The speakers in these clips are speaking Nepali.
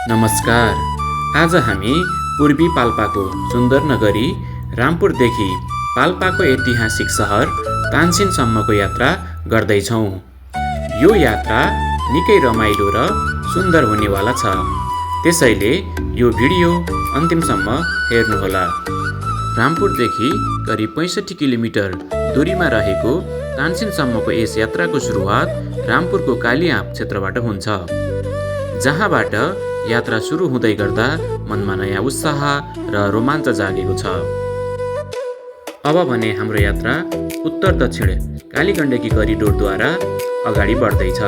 नमस्कार। आज हामी पूर्वी पाल्पाको सुन्दर नगरी रामपुरदेखि पाल्पाको ऐतिहासिक सहर तानसेनसम्मको यात्रा गर्दैछौँ। यो यात्रा निकै रमाइलो र सुन्दर हुनेवाला छ, त्यसैले यो भिडियो अन्तिमसम्म हेर्नुहोला। रामपुरदेखि करिब 65 किलोमिटर दूरीमा रहेको तानसेनसम्मको यस यात्राको सुरुवात रामपुरको कालीआँप क्षेत्रबाट हुन्छ, जहाँबाट यात्रा सुरु हुँदै गर्दा मनमा नयाँ उत्साह र रोमाञ्च जागेको छ। अब भने हाम्रो यात्रा उत्तर दक्षिण कालीगण्डकी करिडोरद्वारा अगाडि बढ्दैछ।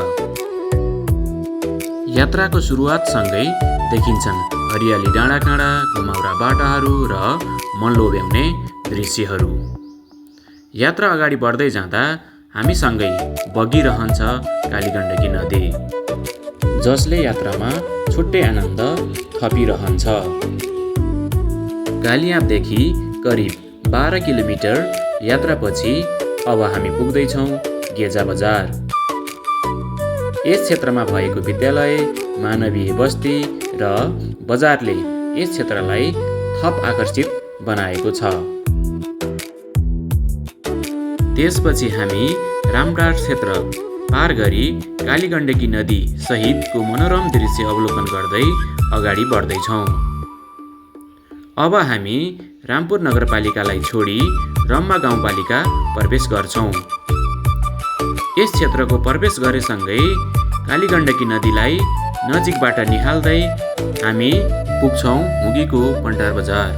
यात्राको सुरुवातसँगै देखिन्छन् हरियाली डाँडाकाँडा, घुमाउरा बाटाहरू र मन लोभ्याउने दृश्यहरू। यात्रा अगाडि बढ्दै जाँदा हामीसँगै बगिरहन्छ कालीगण्डकी नदी, जसले यात्रामा छुट्टै आनन्द थपिरहन्छ। कालीआँपदेखि करिब 12 किलोमिटर यात्रापछि अब हामी पुग्दैछौँ गेजा बजार। यस क्षेत्रमा भएको विद्यालय, मानवीय बस्ती र बजारले यस क्षेत्रलाई थप आकर्षित बनाएको छ। त्यसपछि हामी रामटार क्षेत्र पार गरी कालीगण्डकी नदी सहितको मनोरम दृश्य अवलोकन गर्दै अगाडि बढ्दैछौँ। अब हामी रामपुर नगरपालिकालाई छोडी रम्मा गाउँपालिका प्रवेश गर्छौँ। यस क्षेत्रको प्रवेश गरेसँगै कालीगण्डकी नदीलाई नजिकबाट निहाल्दै हामी पुग्छौँ हुगीको पन्टार बजार।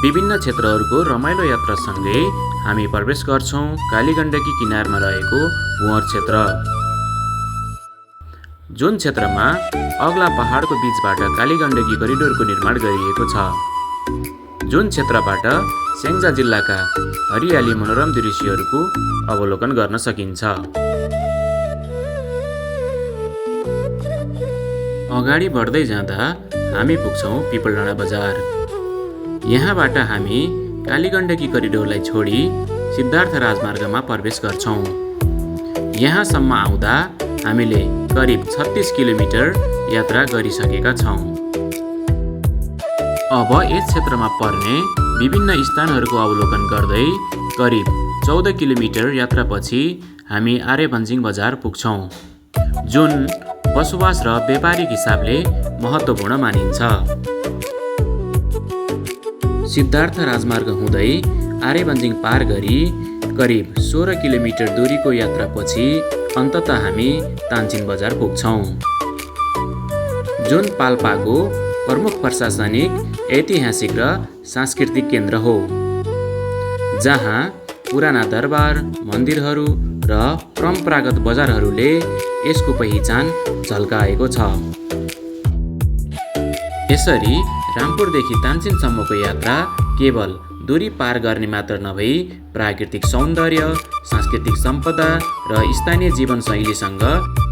विभिन्न क्षेत्रहरूको रमाइलो यात्रासँगै हामी प्रवेश गर्छौँ कालीगण्डकी किनारमा रहेको हुवर क्षेत्र, जुन क्षेत्रमा अग्ला पहाडको बीचबाट कालीगण्डकी करिडोरको निर्माण गरिएको छ, जुन क्षेत्रबाट स्याङ्जा जिल्लाका हरियाली मनोरम दृश्यहरूको अवलोकन गर्न सकिन्छ। अगाडि बढ्दै जाँदा हामी पुग्छौँ पिपलडाँडा बजार। यहाँबाट हामी कालीगण्डकी करिडोरलाई छोडी सिद्धार्थ राजमार्गमा प्रवेश गर्छौँ। यहाँसम्म आउँदा हामीले करिब 36 किलोमिटर यात्रा गरिसकेका छौँ। अब यस क्षेत्रमा पर्ने विभिन्न स्थानहरूको अवलोकन गर्दै करिब 14 किलोमिटर यात्रापछि हामी आर्यभञ्जिङ बजार पुग्छौँ, जुन बसोबास र व्यापारिक हिसाबले महत्त्वपूर्ण मानिन्छ। सिद्धार्थ राजमार्ग हुँदै आर्यभञ्जिङ पार गरी करिब 16 किलोमिटर दूरीको यात्रापछि अन्ततः हामी तानसेन बजार पुग्छौँ, जुन पाल्पाको प्रमुख प्रशासनिक, ऐतिहासिक र सांस्कृतिक केन्द्र हो, जहाँ पुराना दरबार, मन्दिरहरू र परम्परागत बजारहरूले यसको पहिचान झल्काएको छ। यसरी रामपुरदेखि तानसेनसम्मको यात्रा केवल दूरी पार गर्ने मात्र नभई प्राकृतिक सौन्दर्य, सांस्कृतिक सम्पदा र स्थानीय जीवनशैलीसँग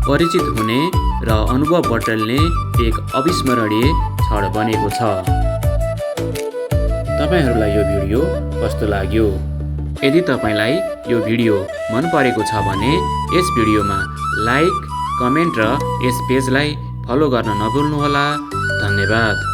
परिचित हुने र अनुभव बटुल्ने एक अविस्मरणीय क्षण बनेको छ। तपाईहरूलाई यो भिडियो कस्तो लाग्यो? यदि तपाईँलाई यो भिडियो मन परेको छ भने यस भिडियोमा लाइक, कमेन्ट र यस पेजलाई फलो गर्न नभुल्नुहोला। धन्यवाद।